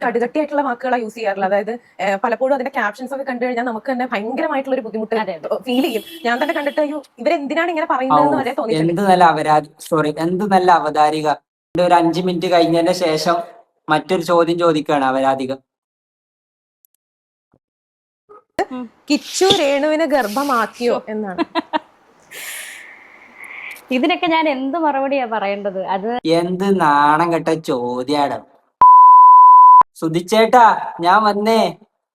കടുകട്ടിയായിട്ടുള്ള വാക്കുകളാണ് യൂസ് ചെയ്യാറുള്ളത്. അതായത് പലപ്പോഴും അതിന്റെ ക്യാപ്ഷൻസ് ഒക്കെ കണ്ടു കഴിഞ്ഞാൽ നമുക്ക് തന്നെ ഭയങ്കരമായിട്ടുള്ള ഒരു ബുദ്ധിമുട്ട് ഫീൽ ചെയ്യും. ഞാൻ തന്നെ കണ്ടിട്ട് അയ്യോ ഇവരെന്തിനാണ് ഇങ്ങനെ പറയുന്നത് വരെ തോന്നിയിട്ടുണ്ട്. എന്ത് നല്ല അവതാരിക. ഒരു 5 മിനിറ്റ് കഴിഞ്ഞതിന്റെ ശേഷം മറ്റൊരു ചോദ്യം ചോദിക്കുകയാണ് അവരാധിക. കിച്ചു രേണുവിനെ ഗർഭമാക്കിയോ എന്നാണ്. ഇതിനൊക്കെ ഞാൻ എന്ത് മറുപടിയാ പറയേണ്ടത്? അത് എന്ത് നാണം കെട്ട ചോദ്യാണ്. സുധിച്ചേട്ടാ ഞാൻ വന്നേ.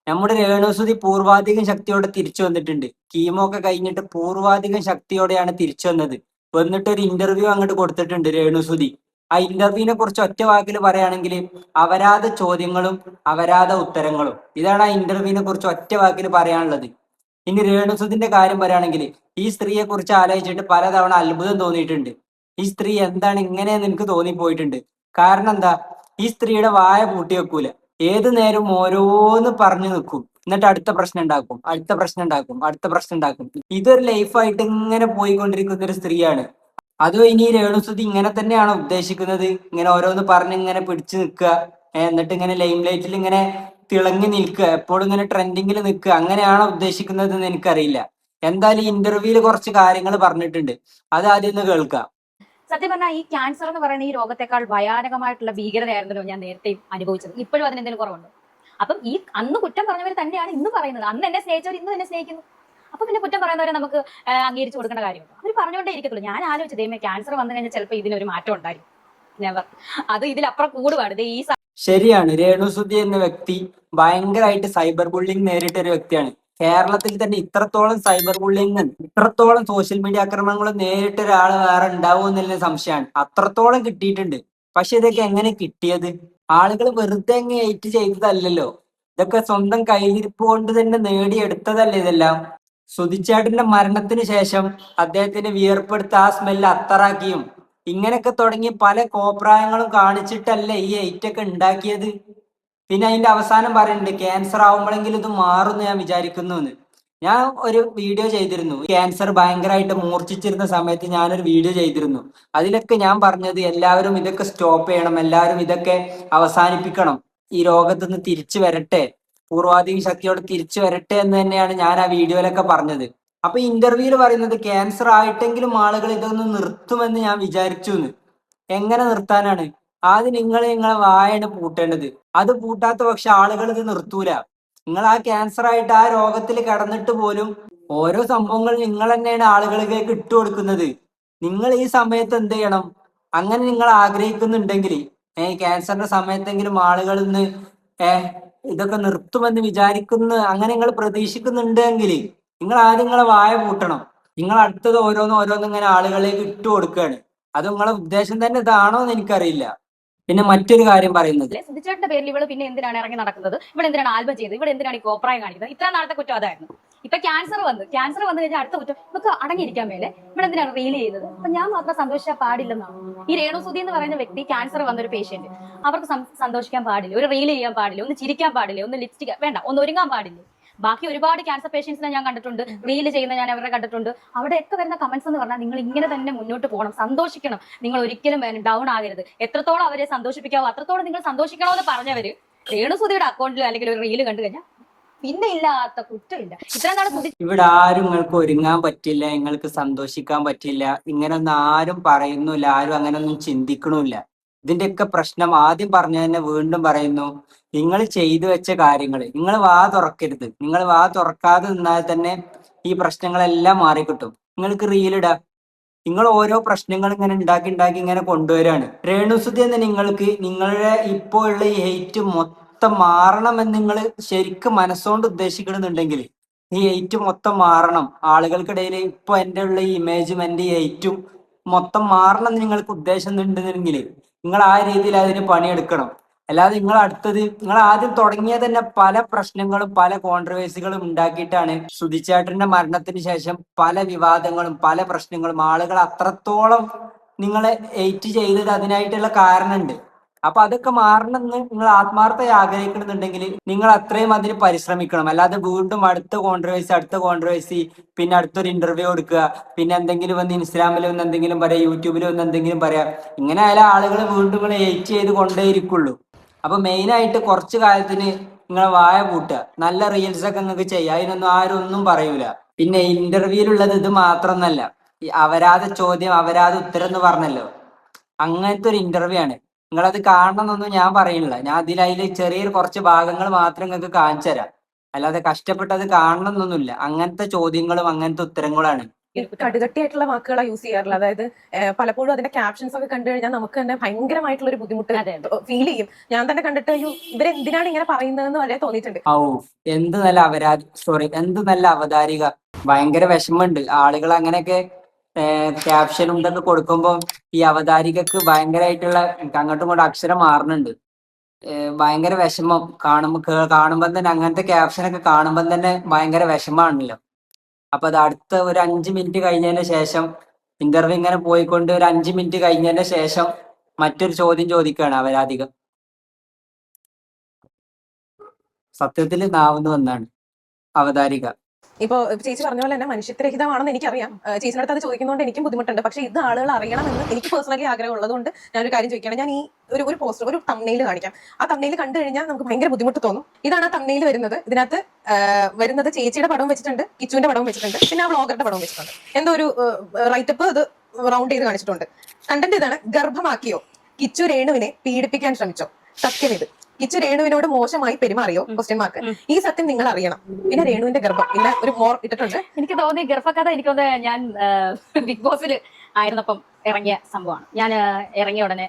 നമ്മുടെ രേണുസുതി പൂർവാധികം ശക്തിയോടെ തിരിച്ചു വന്നിട്ടുണ്ട്. കീമോ ഒക്കെ കഴിഞ്ഞിട്ട് പൂർവാധികം ശക്തിയോടെയാണ് തിരിച്ചു വന്നത്. വന്നിട്ട് ഒരു ഇന്റർവ്യൂ അങ്ങോട്ട് കൊടുത്തിട്ടുണ്ട് രേണുസുതി. ആ ഇന്റർവ്യൂവിനെ കുറിച്ച് ഒറ്റ വാക്കിൽ പറയുകയാണെങ്കിൽ അപരാധ ചോദ്യങ്ങളും അപരാധ ഉത്തരങ്ങളും. ഇതാണ് ആ ഇന്റർവ്യൂവിനെ കുറിച്ച് ഒറ്റ വാക്കിൽ പറയാനുള്ളത്. ഇനി രേണുസുതിന്റെ കാര്യം പറയുകയാണെങ്കിൽ ഈ സ്ത്രീയെ കുറിച്ച് ആലോചിച്ചിട്ട് പലതവണ അത്ഭുതം തോന്നിയിട്ടുണ്ട്. ഈ സ്ത്രീ എന്താണ് ഇങ്ങനെയെന്ന് എനിക്ക് തോന്നിപ്പോയിട്ടുണ്ട്. കാരണം എന്താ, ഈ സ്ത്രീയുടെ വായ പൂട്ടി വെക്കൂല. ഏതു നേരം ഓരോന്ന് പറഞ്ഞു നിൽക്കും. എന്നിട്ട് അടുത്ത പ്രശ്നം ഉണ്ടാക്കും, അടുത്ത പ്രശ്നം ഉണ്ടാക്കും, അടുത്ത പ്രശ്നം ഉണ്ടാക്കും. ഇതൊരു ലൈഫായിട്ട് ഇങ്ങനെ പോയിക്കൊണ്ടിരിക്കുന്ന ഒരു സ്ത്രീയാണ്. അതോ ഇനി രേണുസുതി ഇങ്ങനെ തന്നെയാണോ ഉദ്ദേശിക്കുന്നത്? ഇങ്ങനെ ഓരോന്ന് പറഞ്ഞ് ഇങ്ങനെ പിടിച്ചു നിൽക്കുക, എന്നിട്ട് ഇങ്ങനെ ലൈം ലൈറ്റിൽ ഇങ്ങനെ തിളങ്ങി നിൽക്കുക, എപ്പോഴും ഇങ്ങനെ ട്രെൻഡിങ്ങിൽ നിൽക്കുക, അങ്ങനെയാണോ ഉദ്ദേശിക്കുന്നത് എന്ന് എനിക്കറിയില്ല. എന്തായാലും ഇന്റർവ്യൂവിൽ കുറച്ച് കാര്യങ്ങൾ പറഞ്ഞിട്ടുണ്ട്, അത് ആദ്യം ഒന്ന് കേൾക്കാം. സത്യം പറഞ്ഞാൽ ഈ ക്യാൻസർ എന്ന് പറയുന്ന ഈ രോഗത്തെക്കാൾ ഭയാനകമായിട്ടുള്ള ഭീകരതയായിരുന്നല്ലോ ഞാൻ നേരത്തെയും അനുഭവിച്ചത്. ഇപ്പോഴും അതിന് എന്തെങ്കിലും കുറവുണ്ട്? അപ്പം ഈ അന്ന് കുറ്റം പറഞ്ഞവർ തന്നെയാണ് ഇന്ന് പറയുന്നത്. അന്ന് എന്നെ സ്നേഹിച്ചവർ ഇന്നും എന്നെ സ്നേഹിക്കുന്നു. അപ്പൊ പിന്നെ കുറ്റം പറയുന്നവരെ നമുക്ക് അംഗീകരിച്ചു കൊടുക്കേണ്ട കാര്യമുണ്ടോ? അവർ പറഞ്ഞുകൊണ്ടേ ഇരിക്കത്തുള്ളൂ. ഞാൻ ആലോചിച്ചത് ദൈവമേ ക്യാൻസർ വന്നു കഴിഞ്ഞാൽ ചിലപ്പോൾ ഇതിനൊരു മാറ്റം ഉണ്ടായിരിക്കും. നെവർ. അത് ഇതിലപ്പുറം കൂടുപാട്. ഈ ശരിയാണ്, രേണുസുതി എന്ന വ്യക്തി ഭയങ്കരമായിട്ട് സൈബർ ബുള്ളിങ് നേരിട്ട ഒരു വ്യക്തിയാണ്. കേരളത്തിൽ തന്നെ ഇത്രത്തോളം സൈബർ ബുള്ളിങ്ങും ഇത്രത്തോളം സോഷ്യൽ മീഡിയ ആക്രമണങ്ങളും നേരിട്ട ഒരാൾ വേറെ ഉണ്ടാവും എന്നുള്ള സംശയമാണ്. അത്രത്തോളം കിട്ടിയിട്ടുണ്ട്. പക്ഷെ ഇതൊക്കെ എങ്ങനെ കിട്ടിയത്? ആളുകൾ വെറുതെ അങ്ങ് എയ്റ്റ് ചെയ്തതല്ലല്ലോ. ഇതൊക്കെ സ്വന്തം കയ്യിരിപ്പ് കൊണ്ട് തന്നെ നേടിയെടുത്തതല്ലേ ഇതെല്ലാം. സുധിച്ചേട്ടന്റെ മരണത്തിന് ശേഷം അദ്ദേഹത്തിന്റെ വിയർപ്പെടുത്ത ആ സ്മെല്ല് അത്തറാക്കിയും ഇങ്ങനെയൊക്കെ തുടങ്ങി പല കോപ്രായങ്ങളും കാണിച്ചിട്ടല്ലേ ഈ എയ്റ്റൊക്കെ ഉണ്ടാക്കിയത്. പിന്നെ അതിന്റെ അവസാനം പറയുന്നുണ്ട് ക്യാൻസർ ആവുമ്പോഴെങ്കിലും ഇത് മാറുമെന്ന് ഞാൻ വിചാരിക്കുന്നു എന്ന്. ഞാൻ ഒരു വീഡിയോ ചെയ്തിരുന്നു. ക്യാൻസർ ഭയങ്കരമായിട്ട് മൂർച്ഛിച്ചിരുന്ന സമയത്ത് ഞാനൊരു വീഡിയോ ചെയ്തിരുന്നു. അതിലൊക്കെ ഞാൻ പറഞ്ഞത് എല്ലാവരും ഇതൊക്കെ സ്റ്റോപ്പ് ചെയ്യണം, എല്ലാവരും ഇതൊക്കെ അവസാനിപ്പിക്കണം, ഈ രോഗത്ത് നിന്ന് തിരിച്ചു വരട്ടെ, പൂർവാധിക ശക്തിയോടെ തിരിച്ചു വരട്ടെ എന്ന് തന്നെയാണ് ഞാൻ ആ വീഡിയോയിലൊക്കെ പറഞ്ഞത്. അപ്പൊ ഇന്റർവ്യൂവിൽ പറയുന്നത് ക്യാൻസർ ആയിട്ടെങ്കിലും ആളുകൾ ഇതൊന്ന് നിർത്തുമെന്ന് ഞാൻ വിചാരിച്ചു എന്ന്. എങ്ങനെ നിർത്താനാണ്? ആദ്യം നിങ്ങളെ വായാണ് പൂട്ടേണ്ടത്. അത് പൂട്ടാത്ത പക്ഷെ ആളുകൾ ഇത് നിർത്തൂല. നിങ്ങൾ ആ ക്യാൻസർ ആയിട്ട് ആ രോഗത്തിൽ കിടന്നിട്ട് പോലും ഓരോ സംഭവങ്ങൾ നിങ്ങൾ തന്നെയാണ് ആളുകളിലേക്ക് ഇട്ടു കൊടുക്കുന്നത്. നിങ്ങൾ ഈ സമയത്ത് എന്ത് ചെയ്യണം? അങ്ങനെ നിങ്ങൾ ആഗ്രഹിക്കുന്നുണ്ടെങ്കിൽ ക്യാൻസറിന്റെ സമയത്തെങ്കിലും ആളുകൾ ഇന്ന് ഇതൊക്കെ നിർത്തുമെന്ന് വിചാരിക്കുന്നു, അങ്ങനെ നിങ്ങൾ പ്രതീക്ഷിക്കുന്നുണ്ടെങ്കിൽ നിങ്ങൾ ആദ്യം നിങ്ങളെ വായ പൂട്ടണം. നിങ്ങൾ അടുത്തത് ഓരോന്ന് ഇങ്ങനെ ആളുകളിലേക്ക് ഇട്ടു കൊടുക്കുകയാണ്. അത് നിങ്ങളെ ഉദ്ദേശം തന്നെ ഇതാണോ എന്ന് എനിക്കറിയില്ല. പിന്നെ മറ്റൊരു കാര്യം പറയുന്നത്, സുധിച്ചേട്ടന്റെ പേരിൽ ഇവള് പിന്നെ എന്തിനാണ് ഇറങ്ങി നടക്കുന്നത്? ഇവിടെ എന്തിനാണ് ആൽബം ചെയ്തത്? ഇവിടെ എന്തിനാണ് ഈ കോപ്രായം കാണിക്കുന്നത്? ഇത്ര നാളത്തെ കുറ്റം അതായിരുന്നു. ഇപ്പൊ ക്യാൻസർ വന്നു കഴിഞ്ഞാൽ അടുത്ത കുറ്റം നമുക്ക് അടങ്ങിയിരിക്കാൻ മേലെ ഇവിടെ എന്തിനാണ് റീൽ ചെയ്യുന്നത്? അപ്പൊ ഞാൻ മാത്രം സന്തോഷിക്കാൻ പാടില്ലെന്നാണ്. ഈ രേണുസുതി എന്ന് പറയുന്ന വ്യക്തി ക്യാൻസർ വന്നൊരു പേഷ്യന്റ്, അവർക്ക് സന്തോഷിക്കാൻ പാടില്ല, ഒരു റീൽ ചെയ്യാൻ പാടില്ല, ഒന്ന് ചിരിക്കാൻ പാടില്ല, ഒന്ന് ലിപ്സ്റ്റിക് വേണ്ട, ഒന്ന് ഒരുങ്ങാൻ പാടില്ല. ബാക്കി ഒരുപാട് ക്യാൻസർ പേഷ്യൻസിനെ ഞാൻ കണ്ടിട്ടുണ്ട്, റീൽ ചെയ്യുന്ന ഞാൻ അവരെ കണ്ടിട്ടുണ്ട്. അവിടെയൊക്കെ വരുന്ന കമന്റ്സ് എന്ന് പറഞ്ഞാൽ നിങ്ങൾ ഇങ്ങനെ തന്നെ മുന്നോട്ട് പോകണം, സന്തോഷിക്കണം, നിങ്ങൾ ഒരിക്കലും ഡൗൺ ആകരുത്, എത്രത്തോളം അവരെ സന്തോഷിപ്പിക്കാവോ അത്രത്തോളം നിങ്ങൾ സന്തോഷിക്കണമെന്ന് പറഞ്ഞവര് രേണുസുതിയുടെ അക്കൗണ്ടിൽ അല്ലെങ്കിൽ ഒരു റീല് കണ്ടു കഴിഞ്ഞാൽ പിന്നെ ഇല്ലാത്ത കുറ്റമില്ല. ഇത്രയും നാളെ ഇവിടെ ആരും നിങ്ങൾക്ക് ഒരുങ്ങാൻ പറ്റില്ല, നിങ്ങൾക്ക് സന്തോഷിക്കാൻ പറ്റില്ല, ഇങ്ങനൊന്നും ആരും പറയുന്നില്ല, ആരും അങ്ങനൊന്നും ചിന്തിക്കണമില്ല. ഇതിന്റെയൊക്കെ പ്രശ്നം ആദ്യം പറഞ്ഞു തന്നെ വീണ്ടും പറയുന്നു, നിങ്ങൾ ചെയ്തു വെച്ച കാര്യങ്ങൾ നിങ്ങൾ വാ തുറക്കരുത്. നിങ്ങൾ വാ തുറക്കാതെ നിന്നാൽ തന്നെ ഈ പ്രശ്നങ്ങളെല്ലാം മാറിക്കിട്ടും. നിങ്ങൾക്ക് റീലിടാം. നിങ്ങൾ ഓരോ പ്രശ്നങ്ങൾ ഇങ്ങനെ ഉണ്ടാക്കി ഇങ്ങനെ കൊണ്ടുവരാണ്. രേണുസുതി എന്ന് നിങ്ങൾക്ക് നിങ്ങളുടെ ഇപ്പോൾ ഉള്ള ഈ ഹെയ്റ്റ് മൊത്തം മാറണമെന്ന് നിങ്ങൾ ശരിക്കും മനസ്സുകൊണ്ട് ഉദ്ദേശിക്കണമെന്നുണ്ടെങ്കിൽ ഈ ഹെയ്റ്റ് മൊത്തം മാറണം. ആളുകൾക്കിടയിൽ ഇപ്പൊ എൻ്റെ ഉള്ള ഈ ഇമേജും എൻ്റെ ഈ ഹെയ്റ്റും മൊത്തം മാറണം എന്ന് നിങ്ങൾക്ക് ഉദ്ദേശം ഉണ്ടെന്നുണ്ടെങ്കിൽ നിങ്ങൾ ആ രീതിയിൽ അതിന് പണിയെടുക്കണം. അല്ലാതെ നിങ്ങൾ ആദ്യം തുടങ്ങിയ തന്നെ പല പ്രശ്നങ്ങളും പല കോൺട്രവേഴ്സികളും ഉണ്ടാക്കിയിട്ടാണ് സുധിച്ചേട്ടന്റെ മരണത്തിന് ശേഷം പല വിവാദങ്ങളും പല പ്രശ്നങ്ങളും ആളുകൾ അത്രത്തോളം നിങ്ങളെ എയ്റ്റ് ചെയ്തത് അതിനായിട്ടുള്ള കാരണമുണ്ട്. അപ്പൊ അതൊക്കെ മാറണമെന്ന് നിങ്ങൾ ആത്മാർത്ഥമായി ആഗ്രഹിക്കണമെന്നുണ്ടെങ്കിൽ നിങ്ങൾ അത്രയും അതിന് പരിശ്രമിക്കണം. അല്ലാതെ വീണ്ടും അടുത്ത കോൺട്രവേഴ്സി പിന്നെ അടുത്തൊരു ഇന്റർവ്യൂ കൊടുക്കുക, പിന്നെ എന്തെങ്കിലും വന്ന് ഇൻസ്റ്റാഗ്രാമിൽ വന്ന് എന്തെങ്കിലും പറയാം, യൂട്യൂബിൽ വന്ന് എന്തെങ്കിലും പറയാം. ഇങ്ങനെ ആയാലും ആളുകൾ വീണ്ടും എയ്റ്റ് ചെയ്ത് കൊണ്ടേയിരിക്കുള്ളൂ. അപ്പൊ മെയിൻ ആയിട്ട് കുറച്ചു കാലത്തിന് നിങ്ങളെ വായ പൂട്ടുക, നല്ല റീൽസ് ഒക്കെ നിങ്ങൾക്ക് ചെയ്യാം, അതിനൊന്നും ആരും ഒന്നും പറയൂല. പിന്നെ ഇന്റർവ്യൂലുള്ളത് ഇത് മാത്രമൊന്നല്ല, ഈ അവരാതെ ചോദ്യം അവരാതെ ഉത്തരം എന്ന് പറഞ്ഞല്ലോ, അങ്ങനത്തെ ഒരു ഇന്റർവ്യൂ ആണ്. നിങ്ങളത് കാണണം എന്നൊന്നും ഞാൻ പറയുന്നില്ല, ഞാൻ അതിൽ ചെറിയൊരു കുറച്ച് ഭാഗങ്ങൾ മാത്രം നിങ്ങൾക്ക് കാണിച്ചു തരാം, അല്ലാതെ കഷ്ടപ്പെട്ടത് കാണണം എന്നൊന്നുമില്ല. അങ്ങനത്തെ ചോദ്യങ്ങളും അങ്ങനത്തെ ഉത്തരങ്ങളാണ്. ഈ കടുകട്ടിയായിട്ടുള്ള വാക്കുകളാ യൂസ് ചെയ്യാറില്ല. അതായത് പലപ്പോഴും അതിന്റെ ക്യാപ്ഷൻസ് ഒക്കെ കണ്ടു കഴിഞ്ഞാൽ നമുക്ക് തന്നെ ഭയങ്കരമായിട്ടുള്ള ഒരു ബുദ്ധിമുട്ട് ഫീൽ ചെയ്യും. ഞാൻ തന്നെ കണ്ടിട്ട് അയ്യോ ഇവരെന്തിനാണ് ഇങ്ങനെ പറയുന്നതെന്ന് വരെ തോന്നിയിട്ടുണ്ട്. ഔ, എന്ത് നല്ല എന്ത് നല്ല അവതാരിക. ഭയങ്കര വിഷമമുണ്ട് ആളുകൾ അങ്ങനെയൊക്കെ ക്യാപ്ഷനും ഇതൊക്കെ കൊടുക്കുമ്പോ ഈ അവതാരികക്ക് ഭയങ്കരമായിട്ടുള്ള അങ്ങോട്ടും ഇങ്ങോട്ടും അക്ഷരം മാറുന്നുണ്ട്. ഭയങ്കര വിഷമം കാണുമ്പോ തന്നെ അങ്ങനത്തെ ക്യാപ്ഷനൊക്കെ കാണുമ്പോ തന്നെ ഭയങ്കര വിഷമാണല്ലോ. അപ്പൊ അത് അടുത്ത ഒരു 5 മിനിറ്റ് കഴിഞ്ഞതിന് ശേഷം, ഇന്റർവ്യൂ ഇങ്ങനെ പോയിക്കൊണ്ട് ഒരു 5 മിനിറ്റ് കഴിഞ്ഞതിന് ശേഷം മറ്റൊരു ചോദ്യം ചോദിക്കുകയാണ് അവരാധികം. സത്യത്തിൽ നാവുന്നു വന്നാണ് അവതാരിക. ഇപ്പൊ ചേച്ചി പറഞ്ഞ പോലെ തന്നെ മനുഷ്യത്വരഹിതമാണെന്ന് എനിക്കറിയാം. ചേച്ചിയുടെ അടുത്ത് അത് ചോദിക്കുന്നതുകൊണ്ട് എനിക്കും ബുദ്ധിമുട്ടുണ്ട്. പക്ഷെ ഇത് ആളുകൾ അറിയണമെന്ന് എനിക്ക് പേഴ്സണലി ആഗ്രഹം ഉള്ളതുകൊണ്ട് ഞാനൊരു കാര്യം ചോദിക്കുകയാണ്. ഞാൻ ഈ ഒരു പോസ്റ്റർ, ഒരു തംബ്നെയിൽ കാണിക്കാം. ആ തംബ്നെയിൽ കണ്ടു കഴിഞ്ഞാൽ നമുക്ക് ഭയങ്കര ബുദ്ധിമുട്ട് തോന്നും. ഇതാണ് ആ തംബ്നെയിൽ വരുന്നത്. ഇതിനകത്ത് വരുന്നത് ചേച്ചിയുടെ പടവും വെച്ചിട്ടുണ്ട്, കിച്ചുവിന്റെ പടവും വെച്ചിട്ടുണ്ട്, പിന്നെ ആ വ്ളോഗറുടെ പടവും വെച്ചിട്ടുണ്ട്. എന്തോ ഒരു റൈറ്റപ്പ് അത് റൗണ്ട് ചെയ്ത് കാണിച്ചിട്ടുണ്ട്. കണ്ടന്റ് ഇതാണ്: ഗർഭമാക്കിയോ? കിച്ചു രേണുവിനെ പീഡിപ്പിക്കാൻ ശ്രമിച്ചോ? സത്യം ഇത്. കിച്ചു രേണുവിനോട് മോശമായി പെരുമാറിയോ? Question mark. ഈ സത്യം നിങ്ങൾ അറിയണം. പിന്നെ രേണുവിന്റെ ഗർഭം, പിന്നെ ഒരു മോർ ഇട്ടിട്ടുണ്ട്. എനിക്ക് തോന്നി ഗർഭകഥ, എനിക്ക് തോന്നുന്നത് ഞാൻ ബിഗ് ബോസിൽ ആയിരുന്നപ്പം ഇറങ്ങിയ സംഭവമാണ്. ഞാൻ ഇറങ്ങിയ ഉടനെ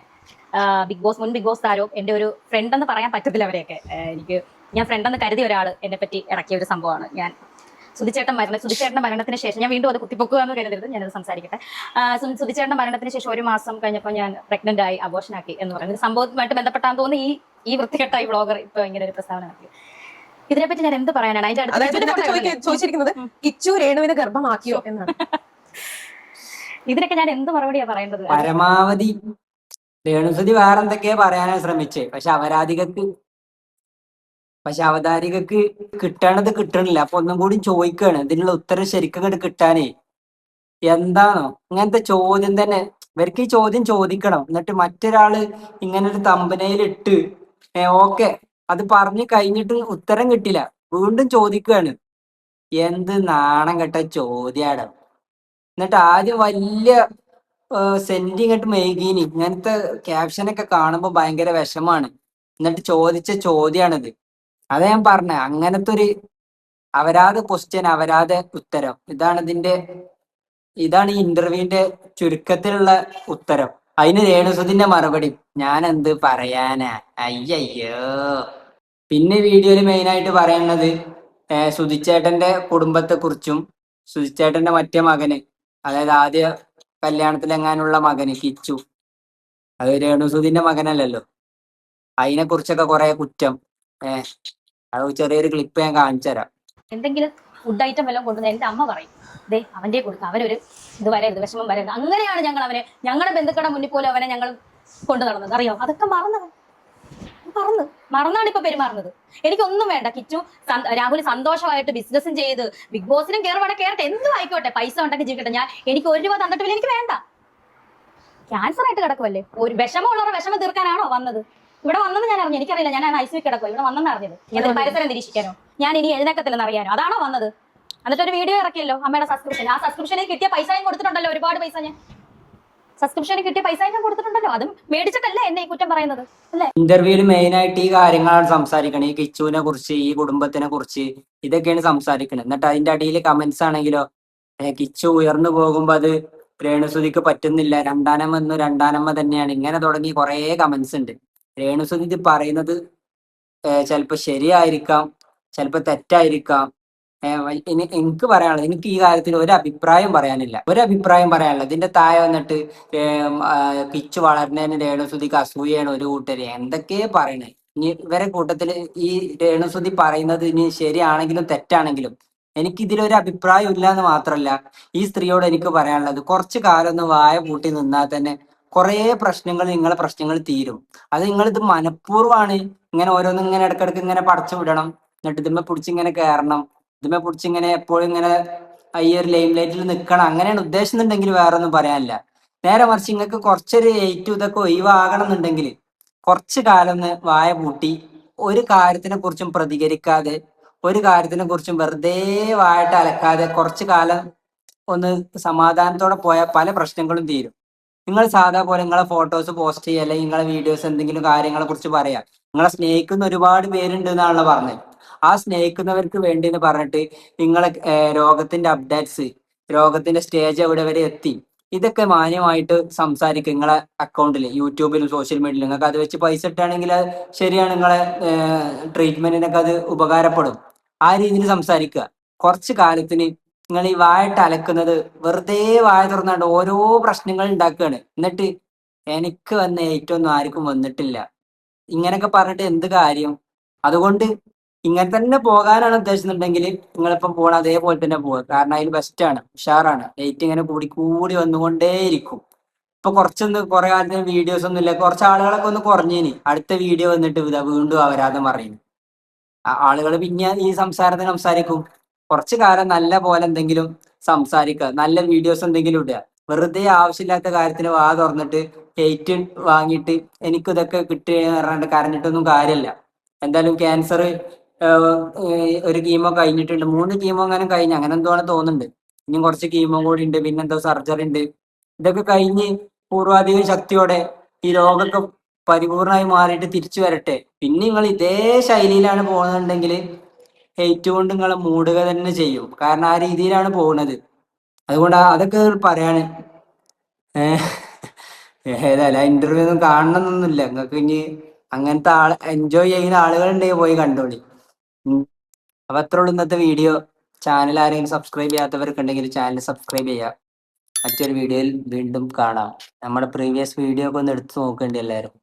മുൻ ബിഗ് ബോസ് താരവും എന്റെ ഒരു ഫ്രണ്ട് എന്ന് പറയാൻ പറ്റത്തില്ല അവരെയൊക്കെ, ഞാൻ ഫ്രണ്ട് എന്ന് കരുതിയ ഒരാൾ എന്നെ പറ്റി ഇറക്കിയ ഒരു സംഭവമാണ്. ഞാൻ സുധിച്ചേട്ടന്റെ മരണത്തിന് ശേഷം, ഞാൻ വീണ്ടും അത് കുത്തിപ്പൊക്കുക എന്ന് കരുതരുത്, ഞാനത് സംസാരിക്കട്ടെ. സുധിച്ചേട്ടന്റെ മരണത്തിന് ശേഷം 1 മാസം കഴിഞ്ഞപ്പോൾ ഞാൻ പ്രഗ്നന്റ് ആയി, അബോർഷൻ ആക്കി എന്ന് പറയുന്നത് സംഭവവുമായിട്ട് ബന്ധപ്പെട്ടാന്ന് തോന്നുന്നു ഈ വൃത്തികെട്ട ഈ വ്ളോഗർ ഇപ്പൊ ഇങ്ങനെ ഒരു പ്രസ്താവന നടത്തി. ഇതിനെപ്പറ്റി ഞാൻ എന്ത് പറയാനാണ്? ചോദിച്ചിരിക്കുന്നത് കിച്ചു രേണുവിനെ ഗർഭമാക്കിയോ എന്നാണ്. ഇതിനൊക്കെ ഞാൻ എന്ത് മറുപടിയാ പറയേണ്ടത്? പരമാവധി രേണുസുതി വേറെ എന്തൊക്കെയാ പറയാനാണ് ശ്രമിച്ചേ, പക്ഷെ അവതാരികക്ക് കിട്ടണത് കിട്ടണില്ല. അപ്പൊ ഒന്നും കൂടി ചോദിക്കാണ്, ഇതിനുള്ള ഉത്തരം ശരിക്കും ഇങ്ങോട്ട് കിട്ടാനേ. എന്താണോ ഇങ്ങനത്തെ ചോദ്യം തന്നെ, ഇവർക്ക് ഈ ചോദ്യം ചോദിക്കണം, എന്നിട്ട് മറ്റൊരാള് ഇങ്ങനെ ഒരു തമ്പനയിൽ ഇട്ട് ഓക്കെ അത് പറഞ്ഞു കഴിഞ്ഞിട്ട് ഉത്തരം കിട്ടില്ല, വീണ്ടും ചോദിക്കുകയാണ്. എന്ത് നാണം കെട്ട ചോദ്യാണ്. എന്നിട്ട് ആദ്യം വലിയ സെന്റി ഇങ്ങോട്ട് മെയ്കീനി. ഇങ്ങനത്തെ ക്യാപ്ഷനൊക്കെ കാണുമ്പോൾ ഭയങ്കര വിഷമാണ്. എന്നിട്ട് ചോദിച്ച ചോദ്യാണിത്. അതാ ഞാൻ പറഞ്ഞ, അങ്ങനത്തെ ഒരു അവരാതെ ക്വസ്റ്റ്യൻ അവരാതെ ഉത്തരം. ഇതാണ് ഈ ഇന്റർവ്യൂവിന്റെ ചുരുക്കത്തിലുള്ള ഉത്തരം. അതിന് രേണുസുതിന്റെ മറുപടി ഞാൻ എന്ത് പറയാനാ, അയ്യയ്യോ. പിന്നെ വീഡിയോയിൽ മെയിൻ ആയിട്ട് പറയുന്നത് സുധിച്ചേട്ടന്റെ കുടുംബത്തെ കുറിച്ചും സുധിച്ചേട്ടന്റെ മറ്റേ മകന്, അതായത് ആദ്യ കല്യാണത്തിലെങ്ങാനുള്ള മകന് കിച്ചു, അത് രേണുസുതിന്റെ മകനല്ലല്ലോ, അതിനെ കുറിച്ചൊക്കെ കുറെ കുറ്റം. അത് ചെറിയൊരു ക്ലിപ്പ് ഞാൻ കാണിച്ചു തരാം. എന്തെങ്കിലും ഫുഡ് ഐറ്റം വല്ലതും കൊണ്ടുവന്ന് എന്റെ അമ്മ പറയും, ദേ അവന്റെ കൊടുക്കുക, അവനൊരു ഇത് വരരുത്, വിഷമം വരരുത്. അങ്ങനെയാണ് ഞങ്ങളുടെ ബന്ധുക്കളുടെ മുന്നിൽ പോലും അവനെ ഞങ്ങൾ കൊണ്ടു നടന്നത്. അറിയോ? അതൊക്കെ മറന്നാണ് ഇപ്പൊ പെരുമാറുന്നത്. എനിക്കൊന്നും വേണ്ട. കിച്ചു രാഹുൽ സന്തോഷമായിട്ട് ബിസിനസ്സും ചെയ്ത് ബിഗ് ബോസിനും കയറട്ടെ, എന്തും ആയിക്കോട്ടെ, പൈസ ഉണ്ടെങ്കിൽ ജീവിക്കട്ടെ. എനിക്ക് 1 രൂപ തന്നിട്ടില്ല, എനിക്ക് വേണ്ട. ക്യാൻസർ ആയിട്ട് കിടക്കുമല്ലേ, ഒരു വിഷമമുള്ളവരുടെ വിഷമം തീർക്കാനാണോ വന്നത്? ഇവിടെ വന്നെന്ന് ഞാൻ അറിഞ്ഞു, എനിക്കറിയില്ല, ഞാൻ ഐസിയു കിടക്കും, ഇവിടെ വന്നെന്ന് അറിഞ്ഞത്. ഞാൻ പരിസരം നിരീക്ഷിക്കാനോ, ഞാൻ ഇനി എഴുന്നേക്കത്തില്ലെന്ന് അറിയാനോ? അതാണോ വന്നത്? എന്നിട്ട് ഒരു വീഡിയോ ഇറക്കിയല്ലോ അമ്മയുടെ സബ്സ്ക്രിപ്ഷൻ. ആ സബ്സ്ക്രിപ്ഷനിൽ കിട്ടിയ പൈസയും കൊടുത്തിട്ടുണ്ടല്ലോ, ഒരുപാട് പൈസ. ഞാൻ സബ്സ്ക്രിപ്ഷന് കിട്ടിയ പൈസയും ഞാൻ കൊടുത്തിട്ടുണ്ടല്ലോ, അതും മേടിച്ചിട്ടല്ലേ എന്നെ ഈ കുറ്റം പറയുന്നത്, അല്ലേ? ഇന്റർവ്യൂവിൽ മെയിൻ ആയിട്ട് ഈ കാര്യങ്ങളാണ് സംസാരിക്കണത്, ഈ കിച്ചുവിനെ കുറിച്ച്, ഈ കുടുംബത്തിനെ കുറിച്ച്, ഇതൊക്കെയാണ് സംസാരിക്കുന്നത്. എന്നിട്ട് അതിന്റെ അടിയിൽ കമന്റ്സ് ആണെങ്കിലോ, കിച്ചു ഉയർന്നു പോകുമ്പോ അത് രേണുസുതിക്ക് പറ്റുന്നില്ല, രണ്ടാനമ്മ തന്നെയാണ്, ഇങ്ങനെ തുടങ്ങി കുറെ കമന്റ്സ് ഉണ്ട്. രേണുസുതി ഇത് പറയുന്നത് ചിലപ്പോ ശരിയായിരിക്കാം, ചിലപ്പോ തെറ്റായിരിക്കാം. എനിക്ക് പറയാനുള്ളത്, എനിക്ക് ഈ കാര്യത്തിൽ ഒരു അഭിപ്രായം പറയാനില്ല. ഇതിന്റെ താഴെ വന്നിട്ട് കിച്ചു വളർന്നതിന് രേണുസുതിക്ക് അസൂയാണ് ഒരു കൂട്ടര്, എന്തൊക്കെ പറയണേ. ഇനി ഇവരെ കൂട്ടത്തില് ഈ രേണുസുതി പറയുന്നത് ഇനി ശരിയാണെങ്കിലും തെറ്റാണെങ്കിലും എനിക്കിതിലൊരു അഭിപ്രായം ഇല്ല എന്ന് മാത്രമല്ല, ഈ സ്ത്രീയോട് എനിക്ക് പറയാനുള്ളത്, കുറച്ചു കാലം ഒന്ന് വായ പൂട്ടി നിന്നാൽ തന്നെ കുറേ നിങ്ങളെ പ്രശ്നങ്ങൾ തീരും. അത് നിങ്ങളിത് മനഃപൂർവ്വമാണ് ഇങ്ങനെ ഓരോന്നും ഇങ്ങനെ ഇടക്കിടക്ക് ഇങ്ങനെ പടച്ചു വിടണം, എന്നിട്ട് ഇതിമ്മ പിടിച്ചിങ്ങനെ കയറണം, ഇതിമ്മ പിടിച്ചിങ്ങനെ എപ്പോഴും ഇങ്ങനെ ഈ ഒരു ലൈം ലൈറ്റിൽ നിൽക്കണം, അങ്ങനെയാണ് ഉദ്ദേശിക്കുന്നുണ്ടെങ്കിൽ വേറെ ഒന്നും പറയാനില്ല. നേരെ മറിച്ച് നിങ്ങൾക്ക് കുറച്ചൊരു 8 ഇതൊക്കെ ഒഴിവാകണം എന്നുണ്ടെങ്കിൽ കുറച്ചു കാലം ഒന്ന് വായ പൂട്ടി ഒരു കാര്യത്തിനെ കുറിച്ചും പ്രതികരിക്കാതെ ഒരു കാര്യത്തിനെ കുറിച്ചും വെറുതെ വായിട്ട് അലക്കാതെ കുറച്ചു കാലം ഒന്ന് സമാധാനത്തോടെ പോയാൽ പല പ്രശ്നങ്ങളും തീരും. നിങ്ങൾ സാധാ പോലെ നിങ്ങളെ ഫോട്ടോസ് പോസ്റ്റ് ചെയ്യുക അല്ലെങ്കിൽ നിങ്ങളെ വീഡിയോസ് എന്തെങ്കിലും കാര്യങ്ങളെ കുറിച്ച് പറയാം. നിങ്ങളെ സ്നേഹിക്കുന്ന ഒരുപാട് പേരുണ്ട് എന്നാണല്ലോ പറഞ്ഞത്. ആ സ്നേഹിക്കുന്നവർക്ക് വേണ്ടി എന്ന് പറഞ്ഞിട്ട് നിങ്ങളെ രോഗത്തിന്റെ അപ്ഡേറ്റ്സ്, രോഗത്തിന്റെ സ്റ്റേജ് എവിടെ വരെ എത്തി, ഇതൊക്കെ മാന്യമായിട്ട് സംസാരിക്കുക. നിങ്ങളെ അക്കൗണ്ടിൽ യൂട്യൂബിലും സോഷ്യൽ മീഡിയയിലും നിങ്ങൾക്ക് അത് വെച്ച് പൈസ ഇട്ടാണെങ്കിൽ അത് ശരിയാണ്, നിങ്ങളെ ട്രീറ്റ്മെന്റിനൊക്കെ അത് ഉപകാരപ്പെടും. ആ രീതിയിൽ സംസാരിക്കുക. കുറച്ച് കാലത്തിന് നിങ്ങൾ ഈ വായിട്ട് അലക്കുന്നത് വെറുതെ വായ തുറന്നാണ്ട് ഓരോ പ്രശ്നങ്ങൾ ഉണ്ടാക്കുകയാണ്. എന്നിട്ട് എനിക്ക് വന്ന ഏറ്റവും ഒന്നും ആർക്കും വന്നിട്ടില്ല ഇങ്ങനെയൊക്കെ പറഞ്ഞിട്ട് എന്ത് കാര്യം? അതുകൊണ്ട് ഇങ്ങനെ തന്നെ പോകാനാണ് ഉദ്ദേശിക്കുന്നുണ്ടെങ്കിൽ നിങ്ങളിപ്പം പോകണ അതേപോലെ തന്നെ പോവുക. കാരണം അതിൽ ബെസ്റ്റാണ്, ഉഷാറാണ്. ഡേറ്റ് ഇങ്ങനെ കൂടി കൂടി വന്നുകൊണ്ടേയിരിക്കും. ഇപ്പൊ കുറച്ചൊന്ന് കുറെ കാലത്തിന് വീഡിയോസ് ഒന്നും ഇല്ല, കുറച്ച് ആളുകളൊക്കെ ഒന്ന് കുറഞ്ഞേനി. അടുത്ത വീഡിയോ വന്നിട്ട് ഇതാ വീണ്ടും അവരാധം പറയുന്നു. ആളുകൾ പിന്നെ ഈ സംസാരത്തിന് സംസാരിക്കും. കുറച്ചു കാലം നല്ല പോലെ എന്തെങ്കിലും സംസാരിക്കുക, നല്ല വീഡിയോസ് എന്തെങ്കിലും ഇടുക. വെറുതെ ആവശ്യമില്ലാത്ത കാര്യത്തിന് വാ തുറന്നിട്ട് ഹെയ്റ്റ് വാങ്ങിയിട്ട് എനിക്ക് ഇതൊക്കെ കിട്ടി പറഞ്ഞിട്ട് കരഞ്ഞിട്ടൊന്നും കാര്യമില്ല. എന്തായാലും ക്യാൻസർ ഒരു കീമോ കഴിഞ്ഞിട്ടുണ്ട്, 3 കീമോ അങ്ങനെ കഴിഞ്ഞ് അങ്ങനെ എന്തോ തോന്നുന്നുണ്ട്. ഇനിയും കുറച്ച് കീമോ കൂടി ഉണ്ട്, പിന്നെന്തോ സർജറി ഉണ്ട്. ഇതൊക്കെ കഴിഞ്ഞ് പൂർവാധികം ശക്തിയോടെ ഈ രോഗമൊക്കെ പരിപൂർണമായി മാറിയിട്ട് തിരിച്ചു വരട്ടെ. പിന്നെ നിങ്ങൾ ഇതേ ശൈലിയിലാണ് പോകുന്നുണ്ടെങ്കിൽ ഹെയ്റ്റ് കൊണ്ട് നിങ്ങളെ മൂടുക തന്നെ ചെയ്യും. കാരണം ആ രീതിയിലാണ് പോകുന്നത്. അതുകൊണ്ട് അതൊക്കെ പറയാണ്. ഏഹ് ഏതായാലും ആ ഇന്റർവ്യൂ ഒന്നും കാണണമെന്നൊന്നുമില്ല. നിങ്ങൾക്ക് ഇനി അങ്ങനത്തെ എൻജോയ് ചെയ്യുന്ന ആളുകളുണ്ടെങ്കിൽ പോയി കണ്ടോളി. അപ്പൊ അത്രേ ഉള്ളൂ ഇന്നത്തെ വീഡിയോ. ചാനൽ ആരെങ്കിലും സബ്സ്ക്രൈബ് ചെയ്യാത്തവർക്ക് ഉണ്ടെങ്കിൽ ചാനൽ സബ്സ്ക്രൈബ് ചെയ്യുക. മറ്റൊരു വീഡിയോയിൽ വീണ്ടും കാണാം. നമ്മുടെ പ്രീവിയസ് വീഡിയോ ഒക്കെ ഒന്ന് എടുത്ത് നോക്കേണ്ടി എല്ലാവരും.